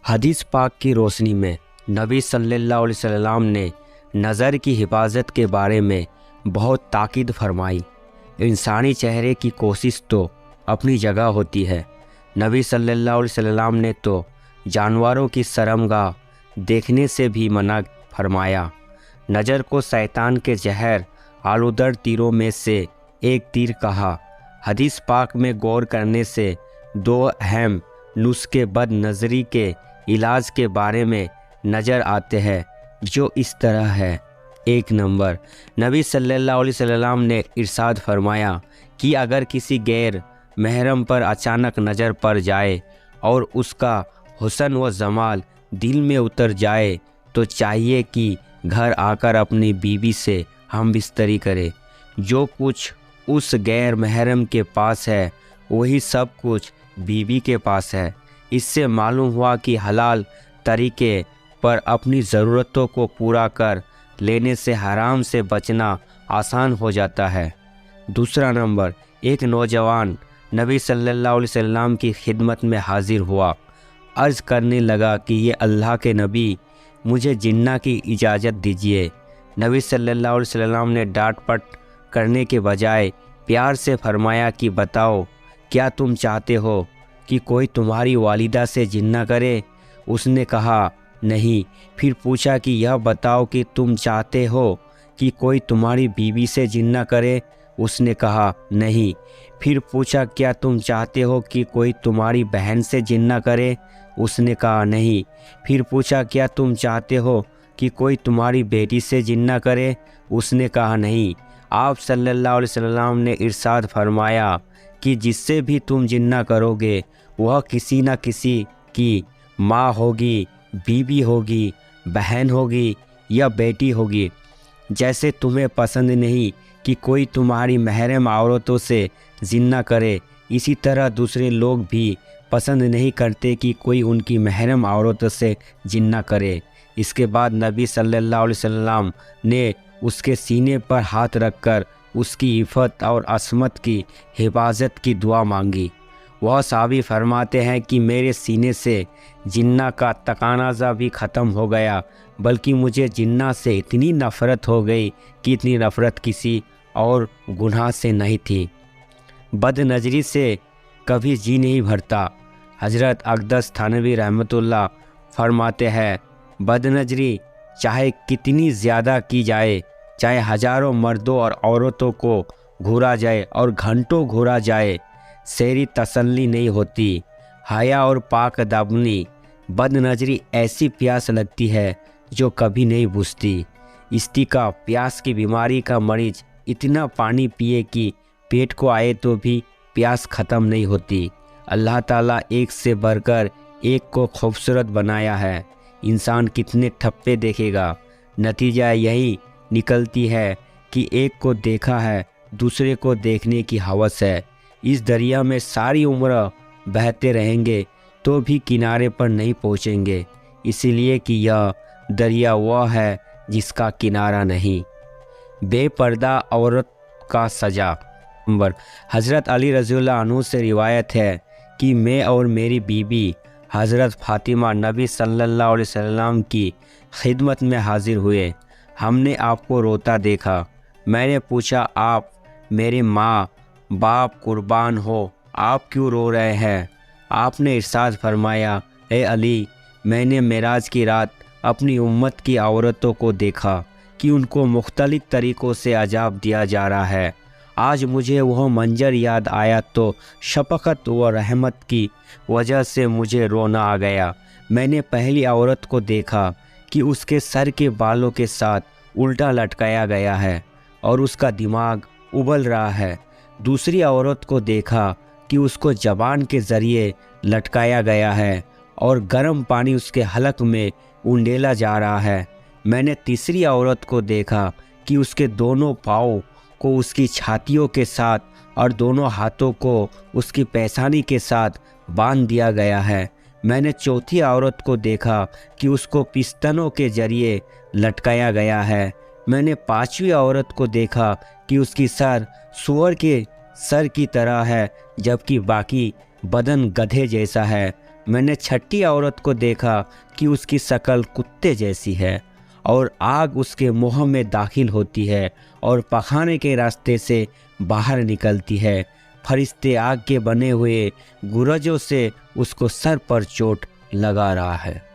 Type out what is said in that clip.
حدیث پاک کی روشنی میں نبی صلی اللہ علیہ وسلم نے نظر کی حفاظت کے بارے میں بہت تاکید فرمائی۔ انسانی چہرے کی کوشش تو اپنی جگہ ہوتی ہے۔ نبی صلی اللہ علیہ وسلم نے تو جانوروں کی شرمگاہ دیکھنے سے بھی منع فرمایا۔ نظر کو شیطان کے زہر آلودہ تیروں میں سے ایک تیر کہا۔ حدیث پاک میں غور کرنے سے دو اہم نسخے بد نظری کے علاج کے بارے میں نظر آتے ہیں، جو اس طرح ہے۔ 1 نمبر، نبی صلی اللہ علیہ وسلم نے ارشاد فرمایا کہ اگر کسی غیر محرم پر اچانک نظر پڑ جائے اور اس کا حسن و جمال دل میں اتر جائے تو چاہیے کہ گھر آ کر اپنی بیوی سے ہم بستری کرے۔ جو کچھ اس غیر محرم کے پاس ہے وہی سب کچھ بیوی کے پاس ہے۔ اس سے معلوم ہوا کہ حلال طریقے پر اپنی ضرورتوں کو پورا کر لینے سے حرام سے بچنا آسان ہو جاتا ہے۔ 2 نمبر، ایک نوجوان نبی صلی اللہ علیہ وسلم کی خدمت میں حاضر ہوا۔ عرض کرنے لگا کہ یہ اللہ کے نبی، مجھے جنہ کی اجازت دیجیے۔ نبی صلی اللہ علیہ وسلم نے ڈانٹ پٹ کرنے کے بجائے پیار سے فرمایا کہ بتاؤ، کیا تم چاہتے ہو کہ کوئی تمہاری والدہ سے جنہ کرے؟ اس نے کہا نہیں۔ پھر پوچھا کہ یہ بتاؤ کہ تم چاہتے ہو کہ کوئی تمہاری بیوی سے جنہ کرے؟ اس نے کہا نہیں۔ پھر پوچھا کیا تم چاہتے ہو کہ کوئی تمہاری بہن سے جنہ کرے؟ اس نے کہا نہیں۔ پھر پوچھا کیا تم چاہتے ہو کہ کوئی تمہاری بیٹی سے جنہ کرے؟ اس نے کہا نہیں۔ آپ صلی اللہ علیہ وسلم نے ارشاد فرمایا کہ جس سے بھی تم جنہ کرو گے وہ کسی نہ کسی کی ماں ہوگی، بیوی ہوگی، بہن ہوگی یا بیٹی ہوگی۔ جیسے تمہیں پسند نہیں کہ کوئی تمہاری محرم عورتوں سے جنہ کرے، اسی طرح دوسرے لوگ بھی پسند نہیں کرتے کہ کوئی ان کی محرم عورتوں سے جنہ کرے۔ اس کے بعد نبی صلی اللہ علیہ وسلم نے اس کے سینے پر ہاتھ رکھ کر اس کی عفت اور عصمت کی حفاظت کی دعا مانگی۔ وہ صحابی فرماتے ہیں کہ میرے سینے سے جنہ کا تقاضا بھی ختم ہو گیا، بلکہ مجھے جنہ سے اتنی نفرت ہو گئی کہ اتنی نفرت کسی اور گناہ سے نہیں تھی۔ بد نظری سے کبھی جی نہیں بھرتا۔ حضرت اقدس تھانوی رحمۃ اللہ فرماتے ہیں بد نظری چاہے کتنی زیادہ کی جائے، چاہے ہزاروں مردوں اور عورتوں کو گھورا جائے اور گھنٹوں گھورا جائے، سیری تسلی نہیں ہوتی۔ حیا اور پاک دامنی بد نظری ایسی پیاس لگتی ہے جو کبھی نہیں بجھتی۔ استقا پیاس کی بیماری کا مریض اتنا پانی پیے کہ پیٹ کو آئے تو بھی پیاس ختم نہیں ہوتی۔ اللہ تعالیٰ ایک سے بڑھ کر ایک کو خوبصورت بنایا ہے، انسان کتنے ٹھپے دیکھے گا؟ نتیجہ یہی نکلتی ہے کہ ایک کو دیکھا ہے، دوسرے کو دیکھنے کی ہوس ہے۔ اس دریا میں ساری عمر بہتے رہیں گے تو بھی کنارے پر نہیں پہنچیں گے، اسی لیے کہ یہ دریا وہ ہے جس کا کنارہ نہیں۔ بے پردہ عورت کا سجا۔ نمبر، حضرت علی رضی اللہ عنہ سے روایت ہے کہ میں اور میری بیوی حضرت فاطمہ نبی صلی اللہ علیہ وسلم کی خدمت میں حاضر ہوئے۔ ہم نے آپ کو روتا دیکھا۔ میں نے پوچھا آپ میرے ماں باپ قربان ہو، آپ کیوں رو رہے ہیں؟ آپ نے ارشاد فرمایا اے علی، میں نے معراج کی رات اپنی امت کی عورتوں کو دیکھا کہ ان کو مختلف طریقوں سے عذاب دیا جا رہا ہے۔ آج مجھے وہ منظر یاد آیا تو شفقت و رحمت کی وجہ سے مجھے رونا آ گیا۔ میں نے پہلی عورت کو دیکھا کہ اس کے سر کے بالوں کے ساتھ الٹا لٹکایا گیا ہے اور اس کا دماغ ابل رہا ہے۔ دوسری عورت کو دیکھا کہ اس کو زبان کے ذریعے لٹکایا گیا ہے اور گرم پانی اس کے حلق میں انڈیلا جا رہا ہے۔ میں نے تیسری عورت کو دیکھا کہ اس کے دونوں پاؤں کو اس کی چھاتیوں کے ساتھ اور دونوں ہاتھوں کو اس کی پیشانی کے ساتھ باندھ دیا گیا ہے۔ میں نے چوتھی عورت کو دیکھا کہ اس کو پستنوں کے ذریعے لٹکایا گیا ہے۔ میں نے پانچویں عورت کو دیکھا کہ اس کی سر سور کے سر کی طرح ہے، جبکہ باقی بدن گدھے جیسا ہے۔ میں نے چھٹی عورت کو دیکھا کہ اس کی شکل کتے جیسی ہے اور آگ اس کے منہ میں داخل ہوتی ہے اور پخانے کے راستے سے باہر نکلتی ہے۔ فرشتے آگ کے بنے ہوئے گرجوں سے اس کو سر پر چوٹ لگا رہا ہے۔